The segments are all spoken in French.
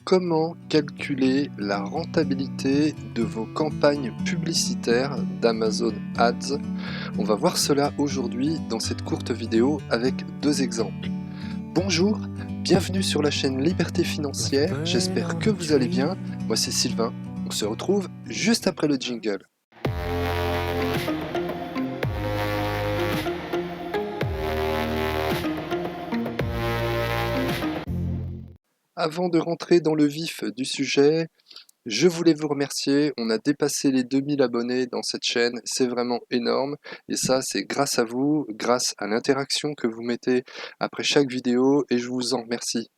Comment calculer la rentabilité de vos campagnes publicitaires d'Amazon Ads? On va voir cela aujourd'hui dans cette courte vidéo avec deux exemples. Bonjour, bienvenue sur la chaîne Liberté Financière, j'espère que vous allez bien. Moi c'est Sylvain, on se retrouve juste après le jingle. Avant de rentrer dans le vif du sujet, je voulais vous remercier, on a dépassé les 2000 abonnés dans cette chaîne, c'est vraiment énorme et ça c'est grâce à vous, grâce à l'interaction que vous mettez après chaque vidéo et je vous en remercie.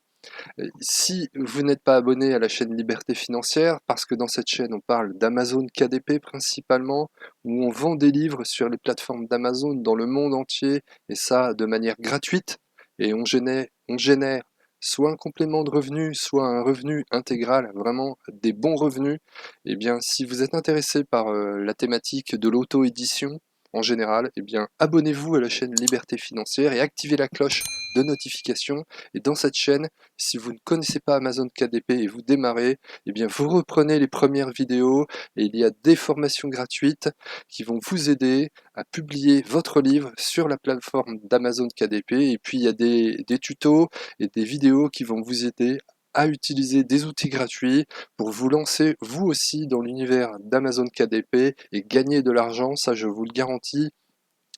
Si vous n'êtes pas abonné à la chaîne Liberté Financière, parce que dans cette chaîne on parle d'Amazon KDP principalement, où on vend des livres sur les plateformes d'Amazon dans le monde entier et ça de manière gratuite et on génère soit un complément de revenu, soit un revenu intégral, vraiment des bons revenus. Eh bien, si vous êtes intéressé par la thématique de l'auto-édition en général, eh bien, abonnez-vous à la chaîne Liberté Financière et activez la cloche de notification. Et dans cette chaîne, si vous ne connaissez pas Amazon KDP et vous démarrez, eh bien, vous reprenez les premières vidéos et il y a des formations gratuites qui vont vous aider à publier votre livre sur la plateforme d'Amazon KDP. Et puis, il y a des tutos et des vidéos qui vont vous aider à utiliser des outils gratuits pour vous lancer vous aussi dans l'univers d'Amazon KDP et gagner de l'argent, ça je vous le garantis.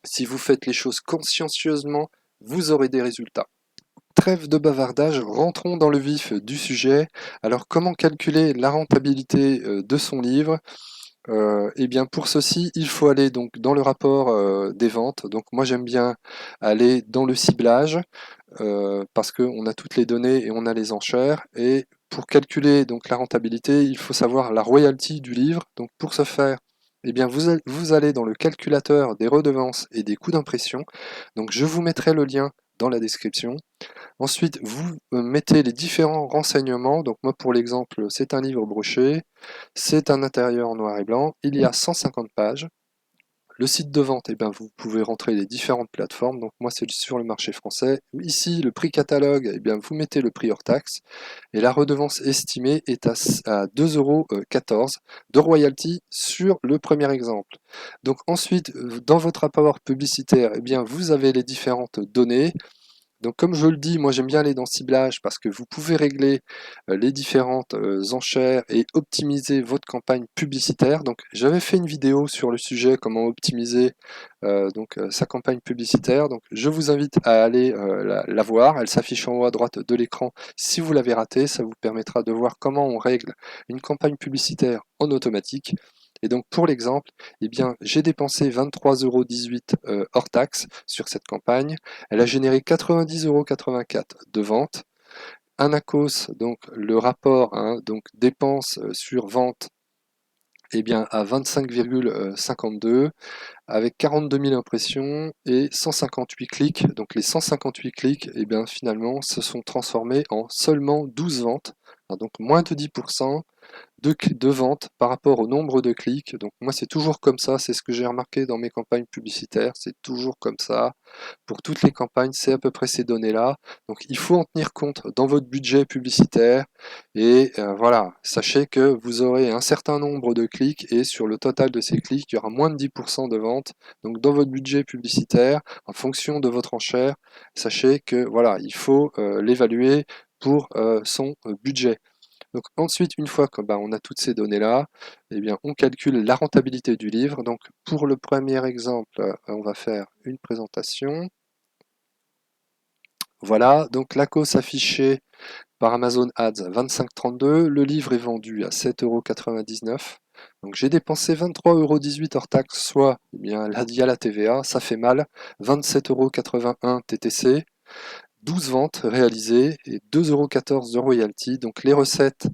Si vous faites les choses consciencieusement, vous aurez des résultats. Trêve de bavardage, rentrons dans le vif du sujet. Alors comment calculer la rentabilité de son livre? Eh bien pour ceci, il faut aller donc dans le rapport des ventes. Donc moi j'aime bien aller dans le ciblage parce qu'on a toutes les données et on a les enchères. Et pour calculer donc la rentabilité, il faut savoir la royalty du livre. Donc pour ce faire, eh bien vous allez dans le calculateur des redevances et des coûts d'impression. Donc je vous mettrai le lien dans la description. Ensuite, vous mettez les différents renseignements. Donc moi pour l'exemple, c'est un livre broché, c'est un intérieur en noir et blanc, il y a 150 pages. Le site de vente, eh bien, vous pouvez rentrer les différentes plateformes. Donc moi c'est sur le marché français. Ici, le prix catalogue, eh bien, vous mettez le prix hors taxe. Et la redevance estimée est à 2,14 € de royalty sur le premier exemple. Donc ensuite, dans votre rapport publicitaire, eh bien, vous avez les différentes données. Donc comme je le dis, moi j'aime bien aller dans ciblage parce que vous pouvez régler les différentes enchères et optimiser votre campagne publicitaire. Donc j'avais fait une vidéo sur le sujet comment optimiser sa campagne publicitaire. Donc je vous invite à aller la voir. Elle s'affiche en haut à droite de l'écran. Si vous l'avez raté, ça vous permettra de voir comment on règle une campagne publicitaire en automatique. Et donc pour l'exemple, eh bien j'ai dépensé 23,18 € hors taxe sur cette campagne. Elle a généré 90,84 € de vente. Un ACOS, donc le rapport donc dépenses sur vente, eh bien, à 25,52 avec 42 000 impressions et 158 clics. Donc les 158 clics, eh bien, finalement, se sont transformés en seulement 12 ventes, donc moins de 10% de ventes par rapport au nombre de clics. Donc moi c'est toujours comme ça, c'est ce que j'ai remarqué dans mes campagnes publicitaires, c'est toujours comme ça. Pour toutes les campagnes, c'est à peu près ces données-là. Donc il faut en tenir compte dans votre budget publicitaire. Et voilà, sachez que vous aurez un certain nombre de clics et sur le total de ces clics, il y aura moins de 10% de ventes. Donc dans votre budget publicitaire, en fonction de votre enchère, sachez que voilà, il faut l'évaluer pour son budget. Donc ensuite, une fois qu'on on a toutes ces données-là, eh bien, on calcule la rentabilité du livre. Donc pour le premier exemple, on va faire une présentation. Voilà, donc la cause affichée par Amazon Ads 25,32. Le livre est vendu à 7,99 €. Donc j'ai dépensé 23,18 € hors taxe, soit eh bien, là, il y a la TVA, ça fait mal, 27,81 € TTC. 12 ventes réalisées et 2,14 € de royalty. Donc les recettes,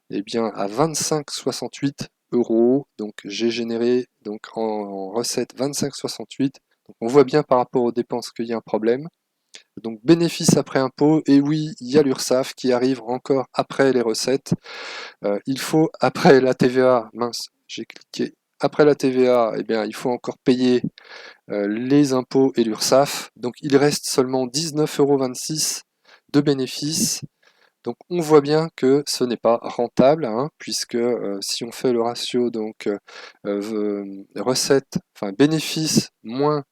eh bien, à 25,68 €. Donc j'ai généré donc en recettes 25,68 €. Donc on voit bien par rapport aux dépenses qu'il y a un problème. Donc bénéfice après impôt, et oui, il y a l'URSSAF qui arrive encore après les recettes. Il faut, après la TVA, mince, j'ai cliqué, après la TVA, eh bien, il faut encore payer les impôts et l'URSSAF. Donc il reste seulement 19,26 € de bénéfices. Donc on voit bien que ce n'est pas rentable, hein, puisque si on fait le ratio donc recettes, enfin bénéfices moins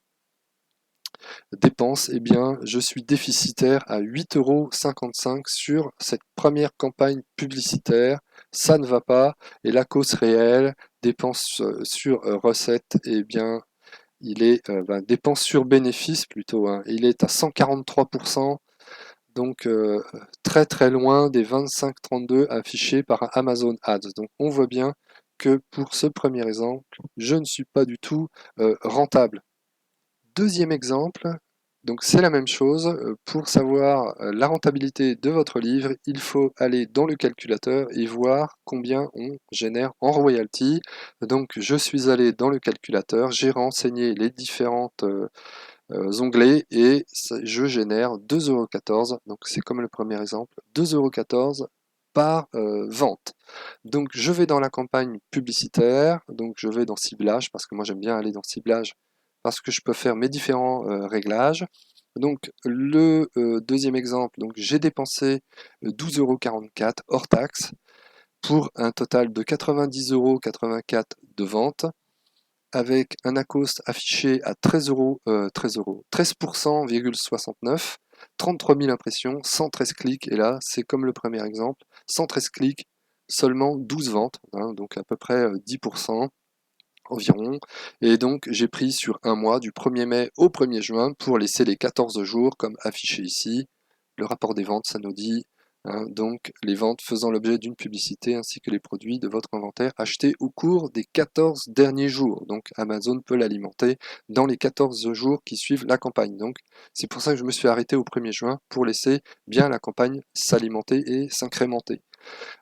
dépenses, eh bien je suis déficitaire à 8,55 € sur cette première campagne publicitaire. Ça ne va pas. Et la cause réelle, dépenses sur recettes, eh bien il est dépenses sur bénéfices plutôt, hein, il est à 143%. Donc très très loin des 25-32 affichés par Amazon Ads. Donc on voit bien que pour ce premier exemple, je ne suis pas du tout rentable. Deuxième exemple, donc c'est la même chose. Pour savoir la rentabilité de votre livre, il faut aller dans le calculateur et voir combien on génère en royalty. Donc je suis allé dans le calculateur, j'ai renseigné les différentes onglets et je génère 2,14 €. Donc c'est comme le premier exemple, 2,14 € par vente. Donc je vais dans la campagne publicitaire, donc je vais dans ciblage, parce que moi j'aime bien aller dans ciblage, parce que je peux faire mes différents réglages. Donc le deuxième exemple, donc j'ai dépensé 12,44 € hors taxe pour un total de 90,84 € de vente, avec un Accost affiché à 13%,69 €, 33 000 impressions, 113 clics, et là c'est comme le premier exemple, 113 clics, seulement 12 ventes, hein, donc à peu près 10% environ, et donc j'ai pris sur un mois, du 1er mai au 1er juin, pour laisser les 14 jours comme affiché ici. Le rapport des ventes, ça nous dit donc les ventes faisant l'objet d'une publicité ainsi que les produits de votre inventaire achetés au cours des 14 derniers jours. Donc Amazon peut l'alimenter dans les 14 jours qui suivent la campagne. Donc c'est pour ça que je me suis arrêté au 1er juin pour laisser bien la campagne s'alimenter et s'incrémenter.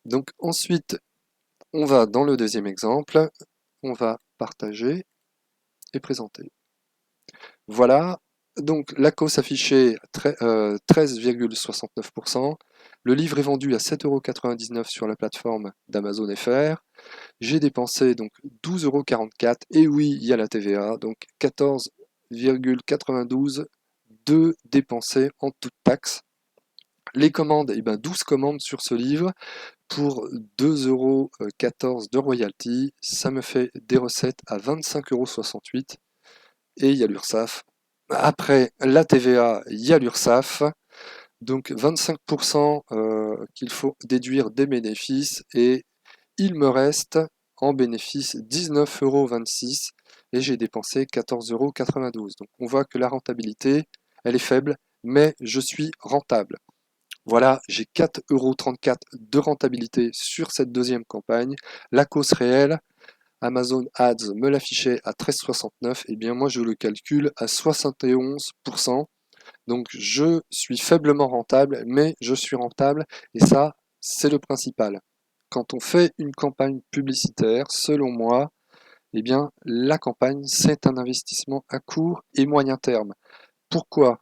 Donc ensuite, on va dans le deuxième exemple, on va partager et présenter. Voilà, donc la cause affichée 13,69%. Le livre est vendu à 7,99 € sur la plateforme d'Amazon FR. J'ai dépensé donc 12,44 €, et oui, il y a la TVA, donc 14,92 € de dépensés en toute taxe. Les commandes, eh ben 12 commandes sur ce livre pour 2,14 € de royalty. Ça me fait des recettes à 25,68 €. Et il y a l'URSSAF. Après la TVA, il y a l'URSSAF, donc 25% qu'il faut déduire des bénéfices, et il me reste en bénéfice 19,26 € et j'ai dépensé 14,92 €. Donc on voit que la rentabilité, elle est faible, mais je suis rentable. Voilà, j'ai 4,34 € de rentabilité sur cette deuxième campagne. La cause réelle, Amazon Ads me l'affichait à 13,69, et bien moi je le calcule à 71%. Donc je suis faiblement rentable, mais je suis rentable, et ça, c'est le principal. Quand on fait une campagne publicitaire, selon moi, eh bien la campagne, c'est un investissement à court et moyen terme. Pourquoi?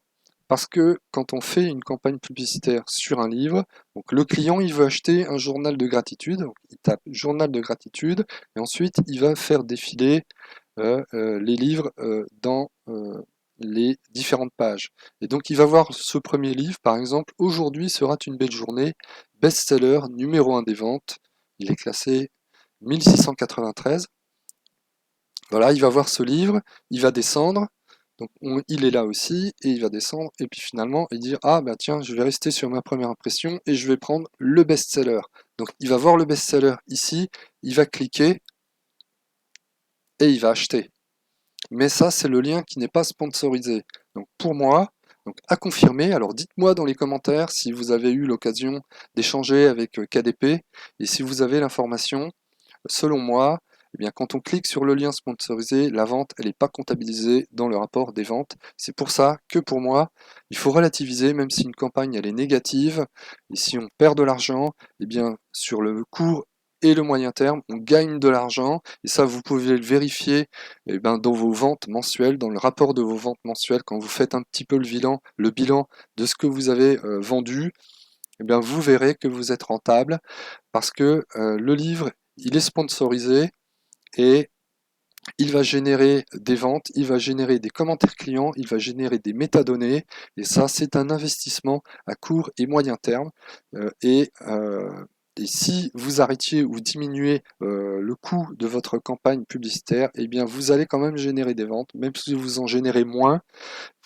Parce que quand on fait une campagne publicitaire sur un livre, donc le client il veut acheter un journal de gratitude, donc il tape journal de gratitude, et ensuite il va faire défiler les livres dans les différentes pages. Et donc il va voir ce premier livre, par exemple, aujourd'hui sera une belle journée, best-seller numéro 1 des ventes, il est classé 1693. Voilà, il va voir ce livre, il va descendre, donc il est là aussi, et il va descendre, et puis finalement il dit ah bah tiens, je vais rester sur ma première impression et je vais prendre le best-seller. Donc il va voir le best-seller ici, il va cliquer et il va acheter. Mais ça, c'est le lien qui n'est pas sponsorisé. Donc pour moi, donc à confirmer, alors dites-moi dans les commentaires si vous avez eu l'occasion d'échanger avec KDP, et si vous avez l'information. Selon moi, eh bien, quand on clique sur le lien sponsorisé, la vente, elle n'est pas comptabilisée dans le rapport des ventes. C'est pour ça que pour moi, il faut relativiser, même si une campagne elle est négative, et si on perd de l'argent, eh bien, sur le court et le moyen terme, on gagne de l'argent, et ça, vous pouvez le vérifier dans vos ventes mensuelles, dans le rapport de vos ventes mensuelles, quand vous faites un petit peu le bilan de ce que vous avez vendu, eh bien, vous verrez que vous êtes rentable, parce que le livre, il est sponsorisé, et il va générer des ventes, il va générer des commentaires clients, il va générer des métadonnées, et ça, c'est un investissement à court et moyen terme. Euh, et, euh, et si vous arrêtiez ou diminuez le coût de votre campagne publicitaire, eh bien, vous allez quand même générer des ventes, même si vous en générez moins,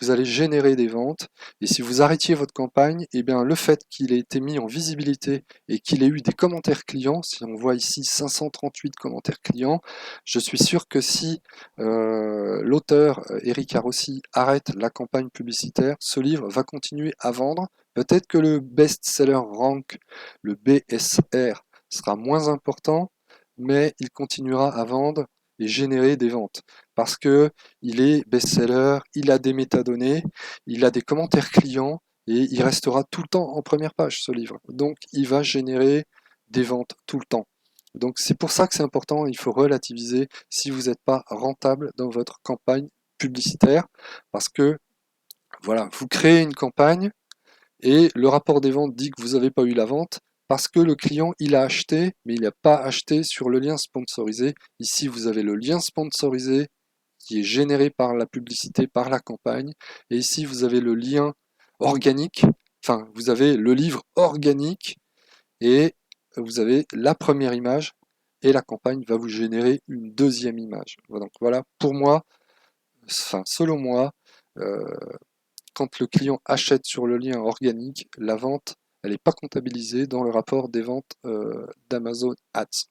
vous allez générer des ventes. Et si vous arrêtiez votre campagne, eh bien, le fait qu'il ait été mis en visibilité et qu'il ait eu des commentaires clients, si on voit ici 538 commentaires clients, je suis sûr que si l'auteur Eric Arossi arrête la campagne publicitaire, ce livre va continuer à vendre. Peut-être que le best-seller rank, le BSR, sera moins important, mais il continuera à vendre et générer des ventes. Parce que il est best-seller, il a des métadonnées, il a des commentaires clients et il restera tout le temps en première page ce livre. Donc il va générer des ventes tout le temps. Donc c'est pour ça que c'est important, il faut relativiser si vous n'êtes pas rentable dans votre campagne publicitaire parce que voilà, vous créez une campagne et le rapport des ventes dit que vous n'avez pas eu la vente parce que le client il a acheté mais il n'a pas acheté sur le lien sponsorisé. Ici vous avez le lien sponsorisé qui est généré par la publicité, par la campagne. Et ici, vous avez le lien organique, enfin, vous avez le livre organique et vous avez la première image et la campagne va vous générer une deuxième image. Donc voilà, pour moi, enfin, selon moi, euh, quand le client achète sur le lien organique, la vente, elle n'est pas comptabilisée dans le rapport des ventes d'Amazon Ads.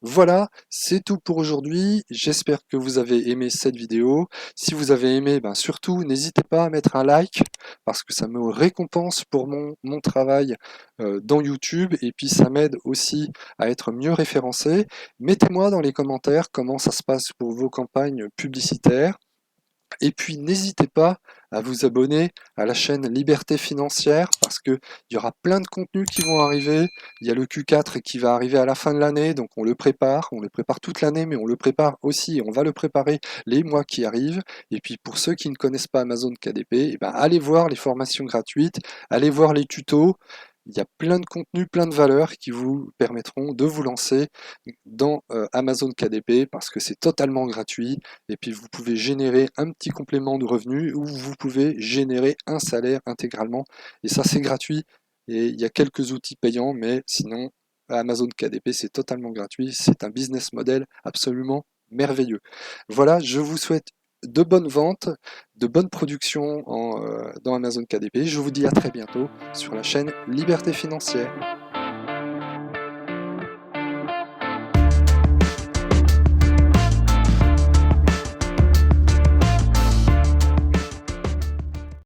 Voilà, c'est tout pour aujourd'hui. J'espère que vous avez aimé cette vidéo. Si vous avez aimé, ben surtout, n'hésitez pas à mettre un like parce que ça me récompense pour mon travail dans YouTube et puis ça m'aide aussi à être mieux référencé. Mettez-moi dans les commentaires comment ça se passe pour vos campagnes publicitaires. Et puis n'hésitez pas à vous abonner à la chaîne Liberté Financière parce qu'il y aura plein de contenus qui vont arriver. Il y a le Q4 qui va arriver à la fin de l'année, donc on le prépare toute l'année, mais on le prépare aussi, on va le préparer les mois qui arrivent. Et puis pour ceux qui ne connaissent pas Amazon KDP, eh ben, allez voir les formations gratuites, allez voir les tutos. Il y a plein de contenus, plein de valeurs qui vous permettront de vous lancer dans Amazon KDP parce que c'est totalement gratuit et puis vous pouvez générer un petit complément de revenu ou vous pouvez générer un salaire intégralement et ça c'est gratuit et il y a quelques outils payants mais sinon Amazon KDP c'est totalement gratuit, c'est un business model absolument merveilleux. Voilà, je vous souhaite de bonnes ventes, de bonnes productions dans Amazon KDP. Je vous dis à très bientôt sur la chaîne Liberté Financière.